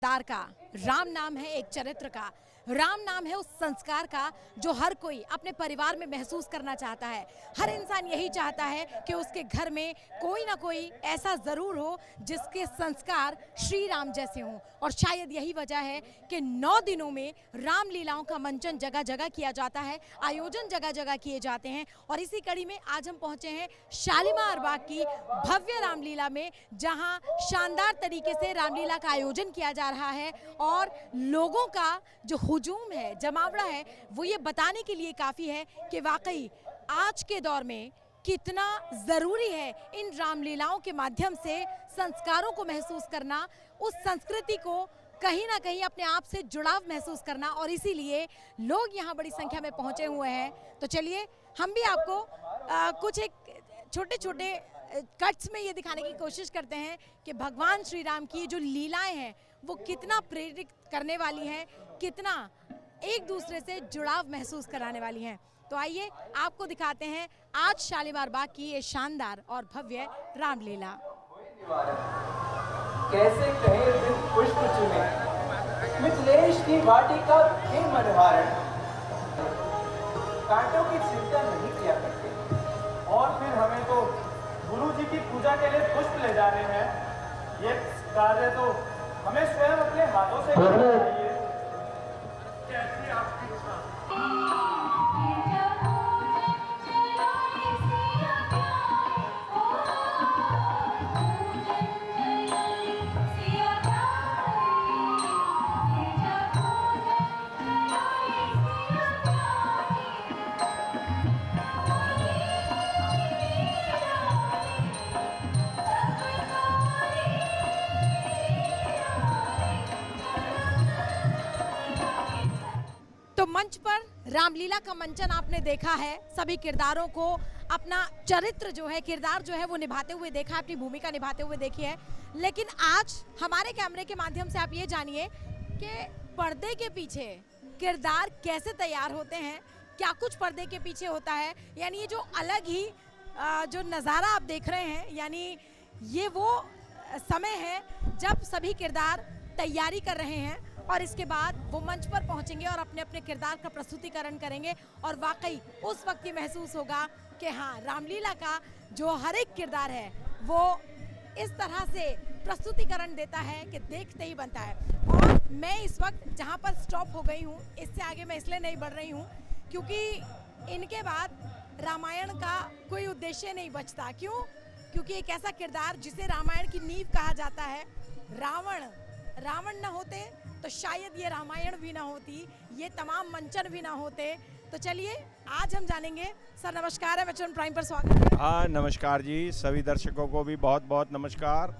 किरदार का, राम नाम है एक चरित्र का, राम नाम है उस संस्कार का जो हर कोई अपने परिवार में महसूस करना चाहता है। हर इंसान यही चाहता है कि उसके घर में कोई ना कोई ऐसा ज़रूर हो जिसके संस्कार श्री राम जैसे हों। और शायद यही वजह है कि 9 दिनों में रामलीलाओं का मंचन जगह जगह किया जाता है, आयोजन जगह जगह किए जाते हैं। और इसी कड़ी में आज हम पहुंचे हैं शालीमार बाग की भव्य रामलीला में, जहां शानदार तरीके से रामलीला का आयोजन किया जा रहा है। और लोगों का जो हुजूम है, जमावड़ा है, वो ये बताने के लिए काफ़ी है कि वाकई आज के दौर में कितना ज़रूरी है इन रामलीलाओं के माध्यम से संस्कारों को महसूस करना, उस संस्कृति को कहीं ना कहीं अपने आप से जुड़ाव महसूस करना। और इसीलिए लोग यहाँ बड़ी संख्या में पहुँचे हुए हैं। तो चलिए हम भी आपको कुछ एक छोटे छोटे कट्स में ये दिखाने की कोशिश करते हैं कि भगवान श्री राम की जो लीलाएं हैं वो कितना प्रेरित करने वाली हैं, कितना एक दूसरे से जुड़ाव महसूस कराने वाली हैं। तो आइए आपको दिखाते हैं आज शालीमार बाग की ये शानदार और भव्य रामलीला। कैसे कहे दिन पुष्प चुने, मिथिलेश की वाटिका के मनहारण, कांटों की चिंता नहीं किया करते। और फिर हमें तो गुरु जी की पूजा के लिए पुष्प ले जाने हैं। ये कार्य तो हमें स्वयं अपने हाथों से करना चाहिए। कैसी आपकी इच्छा। तो मंच पर रामलीला का मंचन आपने देखा है, सभी किरदारों को अपना चरित्र जो है, किरदार जो है वो निभाते हुए देखा, अपनी भूमिका निभाते हुए देखी है। लेकिन आज हमारे कैमरे के माध्यम से आप ये जानिए कि पर्दे के पीछे किरदार कैसे तैयार होते हैं, क्या कुछ पर्दे के पीछे होता है। यानी ये जो अलग ही जो नज़ारा आप देख रहे हैं, यानी ये वो समय है जब सभी किरदार तैयारी कर रहे हैं और इसके बाद वो मंच पर पहुंचेंगे और अपने अपने किरदार का प्रस्तुतिकरण करेंगे। और वाकई उस वक्त ये महसूस होगा कि हाँ, रामलीला का जो हर एक किरदार है वो इस तरह से प्रस्तुतिकरण देता है कि देखते ही बनता है। और मैं इस वक्त जहाँ पर स्टॉप हो गई हूँ, इससे आगे मैं इसलिए नहीं बढ़ रही हूँ क्योंकि इनके बाद रामायण का कोई उद्देश्य नहीं बचता। क्यों? क्योंकि एक ऐसा किरदार जिसे रामायण की नींव कहा जाता है, रावण न होते तो शायद ये रामायण भी ना होती, ये तमाम मंचन भी ना होते। तो चलिए आज हम जानेंगे। सर नमस्कार है, मेट्रो प्राइम पर स्वागत है। हाँ नमस्कार जी, सभी दर्शकों को भी बहुत बहुत नमस्कार।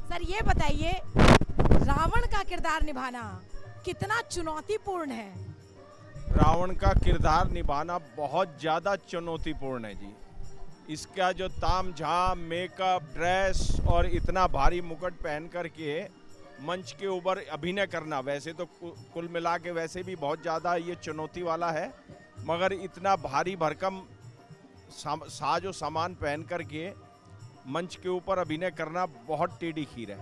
सर ये बताइए, रावण का किरदार निभाना कितना चुनौतीपूर्ण है? रावण का किरदार निभाना बहुत ज़्यादा चुनौतीपूर्ण है जी। इसका जो ताम झाम, मेकअप, ड्रेस और इतना भारी मुकुट पहन करके मंच के ऊपर अभिनय करना, वैसे तो कुल मिला के वैसे भी बहुत ज़्यादा ये चुनौती वाला है, मगर इतना भारी भरकम साज और सामान पहन करके मंच के ऊपर अभिनय करना बहुत टेढ़ी खीर है।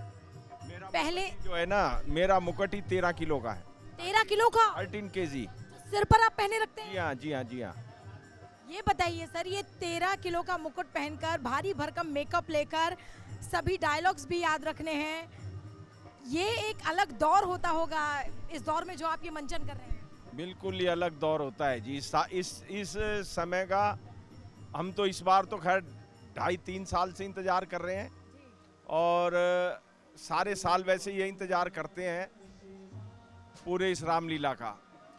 मेरा पहले जो है ना, मेरा मुकुट ही 13 किलो का है। 13 किलो का? 13 kg सिर पर आप पहने रखते हैं? जी हाँ जी हाँ जी हाँ। ये बताइए सर, ये 13 किलो का मुकुट पहनकर, भारी भरकम मेकअप लेकर, सभी डायलॉग्स भी याद रखने हैं, ये एक अलग दौर होता होगा इस दौर में जो आप ये मंचन कर रहे हैं। बिल्कुल ये अलग दौर होता है जी। इस समय का हम तो इस बार तो खैर 2.5-3 साल से इंतज़ार कर रहे हैं और सारे साल वैसे ये इंतज़ार करते हैं पूरे इस रामलीला का।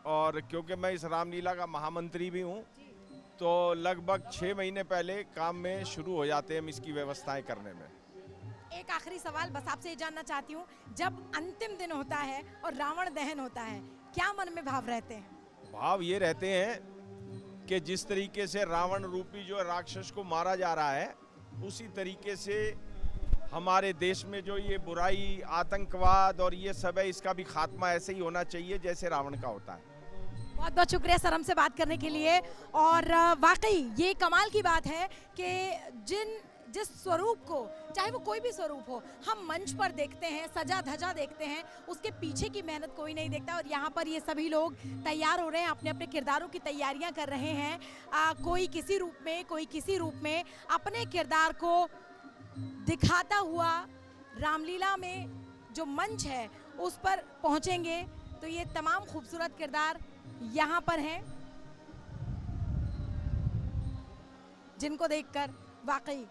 और क्योंकि मैं इस रामलीला का महामंत्री भी हूँ तो लगभग 6 महीने पहले काम में शुरू हो जाते हैं हम इसकी व्यवस्थाएं करने में। एक आखिरी सवाल बस आपसे ये जानना चाहती हूँ, जब अंतिम दिन होता है और रावण दहन होता है, क्या मन में भाव रहते हैं? भाव ये रहते हैं कि जिस तरीके से रावण रूपी जो राक्षस को मारा जा रहा है, उसी तरीके से हमारे देश में जो ये बुराई, आतंकवाद और ये सब है, इसका भी खात्मा ऐसे ही होना चाहिए जैसे रावण का होता है। बहुत बहुत शुक्रिया सर हमसे बात करने के लिए। और वाकई ये कमाल की बात है कि जिन जिस स्वरूप को, चाहे वो कोई भी स्वरूप हो, हम मंच पर देखते हैं, सजा धजा देखते हैं, उसके पीछे की मेहनत कोई नहीं देखता। और यहाँ पर ये सभी लोग तैयार हो रहे हैं, अपने अपने किरदारों की तैयारियां कर रहे हैं। कोई किसी रूप में, कोई किसी रूप में अपने किरदार को दिखाता हुआ रामलीला में जो मंच है उस पर पहुंचेंगे। तो ये तमाम खूबसूरत किरदार यहाँ पर हैं, जिनको देखकर वाकई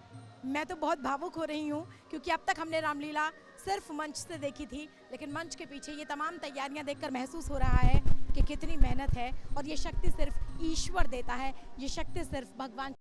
मैं तो बहुत भावुक हो रही हूँ, क्योंकि अब तक हमने रामलीला सिर्फ मंच से देखी थी, लेकिन मंच के पीछे ये तमाम तैयारियां देखकर महसूस हो रहा है कि कितनी मेहनत है। और ये शक्ति सिर्फ ईश्वर देता है, ये शक्ति सिर्फ भगवान।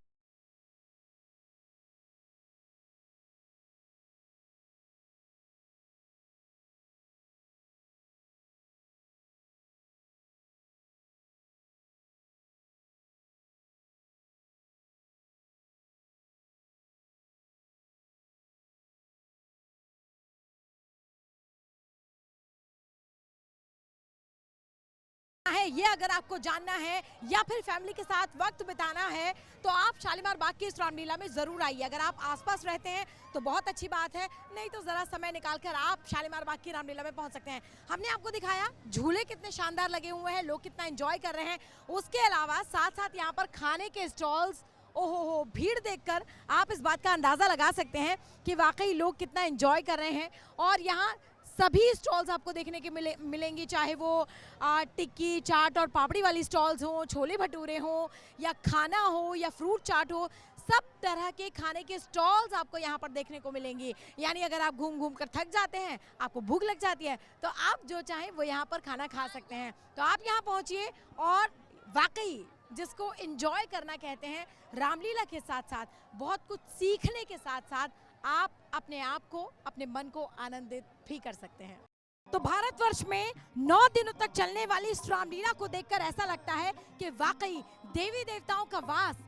है ये अगर आपको जानना है या फिर फैमिली के साथ वक्त बिताना है तो आप शालीमार बाग की इस रामलीला में जरूर आइए। अगर आप आसपास रहते हैं तो बहुत अच्छी बात है, नहीं तो जरा समय निकालकर आप शालीमार बाग की रामलीला में पहुंच सकते हैं। हमने आपको दिखाया झूले कितने शानदार लगे हुए हैं, लोग कितना एंजॉय कर रहे हैं। उसके अलावा साथ साथ यहाँ पर खाने के स्टॉल्स, ओहो भीड़ देखकर आप इस बात का अंदाजा लगा सकते हैं कि वाकई लोग कितना एंजॉय कर रहे हैं। और यहाँ सभी स्टॉल्स आपको देखने के मिलेंगी, चाहे वो टिक्की चाट और पापड़ी वाली स्टॉल्स हो, छोले भटूरे हो, या खाना हो, या फ्रूट चाट हो, सब तरह के खाने के स्टॉल्स आपको यहाँ पर देखने को मिलेंगी। यानी अगर आप घूम घूम कर थक जाते हैं, आपको भूख लग जाती है, तो आप जो चाहें वो यहाँ पर खाना खा सकते हैं। तो आप यहाँ पहुँचिए और वाकई जिसको एंजॉय करना कहते हैं, रामलीला के साथ साथ बहुत कुछ सीखने के साथ साथ आप अपने आप को, अपने मन को आनंदित भी कर सकते हैं। तो भारतवर्ष में 9 दिनों तक चलने वाली इस रामलीला को देखकर ऐसा लगता है कि वाकई देवी देवताओं का वास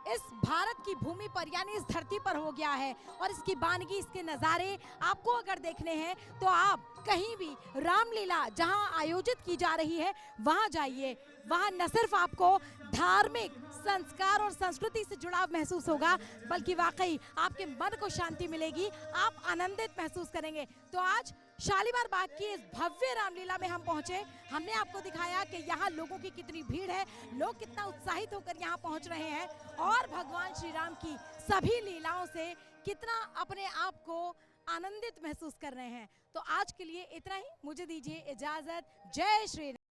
इस भारत की भूमि पर यानी इस धरती पर हो गया है। और इसकी वानगी, इसके नज़ारे आपको अगर देखने हैं तो आप कहीं भी रामलीला जहां आयोजित की जा रही है वहां जाइए। वहां न सिर्फ आपको धार्मिक संस्कार और संस्कृति से जुड़ाव महसूस होगा, बल्कि वाकई आपके मन को शांति मिलेगी, आप आनंदित महसूस करेंगे। तो आज शालीमार बाग की इस भव्य रामलीला में हम पहुंचे, हमने आपको दिखाया कि यहाँ लोगों की कितनी भीड़ है, लोग कितना उत्साहित होकर यहाँ पहुंच रहे हैं और भगवान श्री राम की सभी लीलाओं से कितना अपने आप को आनंदित महसूस कर रहे हैं। तो आज के लिए इतना ही, मुझे दीजिए इजाजत। जय श्री राम।